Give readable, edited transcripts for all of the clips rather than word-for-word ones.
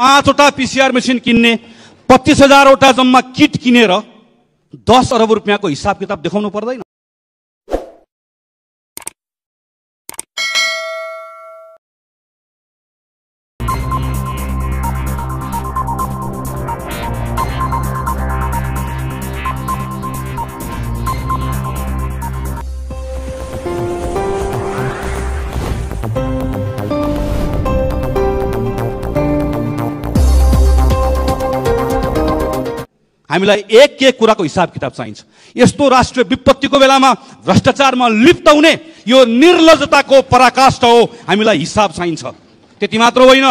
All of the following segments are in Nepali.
5वटा पीसीआर मेसिन किन्ने 25,000 वटा जम्मा किट किनेर 10 अरब रुपैयाँको हिसाब किताब देखाउनु पर्दैन। हामीलाई एक कुराको हिसाब किताब चाहिन्छ। यस्तो राष्ट्रिय विपत्तिको बेलामा भ्रष्टाचारमा लिप्त हुने यो निर्लज्जताको पराकाष्ठ हो। हामीलाई हिसाब चाहिन्छ। त्यति मात्र होइन,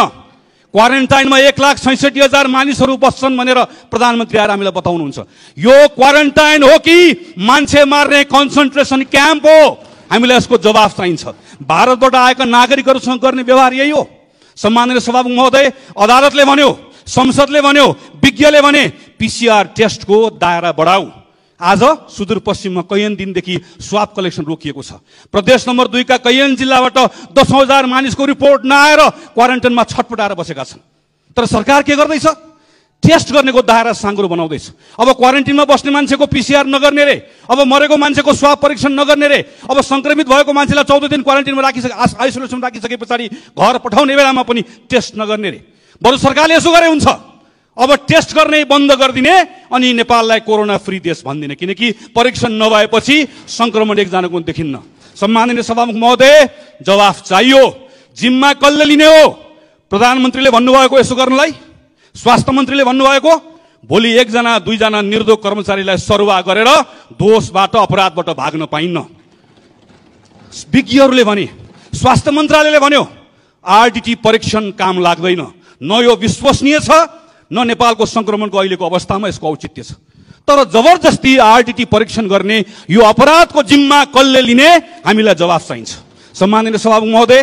क्वारेन्टाइनमा 1,66,000 मानिसहरू बस्छन् भनेर प्रधानमन्त्री आएर हामीलाई बताउनुहुन्छ। यो क्वारेन्टाइन हो कि मान्छे मार्ने कन्सन्ट्रेसन क्याम्प हो? हामीलाई यसको जवाफ चाहिन्छ। भारतबाट आएका नागरिकहरूसँग गर्ने व्यवहार यही हो। सम्माननीय सभामुख महोदय, अदालतले भन्यो, संसदले भन्यो, विज्ञले भने पीसीआर टेस्टको दायरा बढाऊ। आज सुदूरपश्चिममा कैयन दिनदेखि स्वाब कलेक्सन रोकिएको छ। प्रदेश नम्बर 2 का कैयन जिल्लाबाट 10,000 मानिसको रिपोर्ट नआएर क्वारेन्टाइनमा छटपटाएर बसेका छन्। तर सरकार के गर्दैछ? टेस्ट गर्नेको दायरा साँगुरो बनाउँदैछ। अब क्वारेन्टाइनमा बस्ने मान्छेको पीसीआर नगर्ने रे, अब मरेको मान्छेको स्वाब परीक्षण नगर्ने रे, अब संक्रमित भएको मान्छेलाई 14 दिन क्वारेन्टाइनमा आइसोलेसनमा राखिसके पछाडि घर पठाउने बेलामा पनि टेस्ट नगर्ने रे। बरु सरकारले यसो गरे हुन्छ, अब टेस्ट गर्ने बन्द गरिदिने अनि नेपाललाई कोरोना फ्री देश भनिदिने, किनकि परीक्षण नभएपछि संक्रमण एकजनाको देखिन्न। सम्माननीय सभामुख महोदय, जवाफ चाहियो। जिम्मा कसले लिने हो? प्रधानमन्त्रीले भन्नुभएको यसो गर्नलाई? स्वास्थ्य मन्त्रीले भन्नुभएको? भोलि 1-2 निर्दोष कर्मचारीलाई सरुवा गरेर दोषबाट अपराधबाट भाग्न पाइन्न। विज्ञहरूले भने, स्वास्थ्य मन्त्रालयले भन्यो आरडीटी परीक्षण काम लाग्दैन। न यो विश्वसनीय छ, न नेपालको संक्रमणको अहिलेको अवस्थामा यसको औचित्य छ। तर जबरजस्ती आरडीटी परीक्षण गर्ने यो अपराधको जिम्मा कसले लिने? हामीलाई जवाफ चाहिन्छ। सम्माननीय सभामुख महोदय,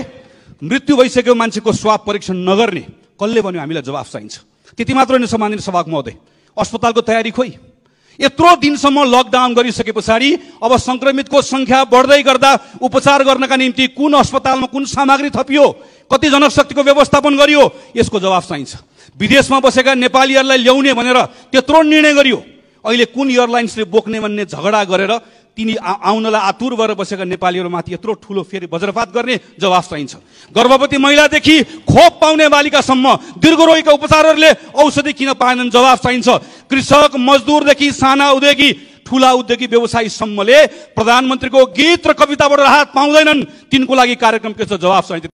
मृत्यु भइसकेको मान्छेको स्वाब परीक्षण नगर्ने कसले भन्यो? हामीलाई जवाफ चाहिन्छ। त्यति मात्र होइन सम्माननीय सभामुख महोदय, अस्पतालको तयारी खोइ? यत्रो दिनसम्म लकडाउन गरिसके पछाडि अब संक्रमितको संख्या बढ्दै गर्दा उपचार गर्नका निम्ति कुन अस्पतालमा कुन सामग्री थपियो, कति जनशक्तिको व्यवस्थापन गरियो, यसको जवाफ चाहिन्छ। विदेशमा बसेका नेपालीहरूलाई ल्याउने भनेर त्यत्रो निर्णय गरियो, अहिले कुन एयरलाइन्सले बोक्ने भन्ने झगडा गरेर तिनी आउनलाई आतुर भएर बसेका नेपालीहरूमाथि यत्रो ठुलो फेरि वज्रपात गर्ने जवाफ चाहिन्छ। गर्भवती महिलादेखि खोप पाउने बालिकासम्म दीर्घरोगीका उपचारहरूले औषधि किन पाएनन्? जवाफ चाहिन्छ। कृषक मजदुरदेखि साना उद्योगी ठुला उद्योगी व्यवसायीसम्मले प्रधानमन्त्रीको गीत र कविताबाट राहत पाउँदैनन्। तिनको लागि कार्यक्रम के छ? जवाफ चाहिन्छ।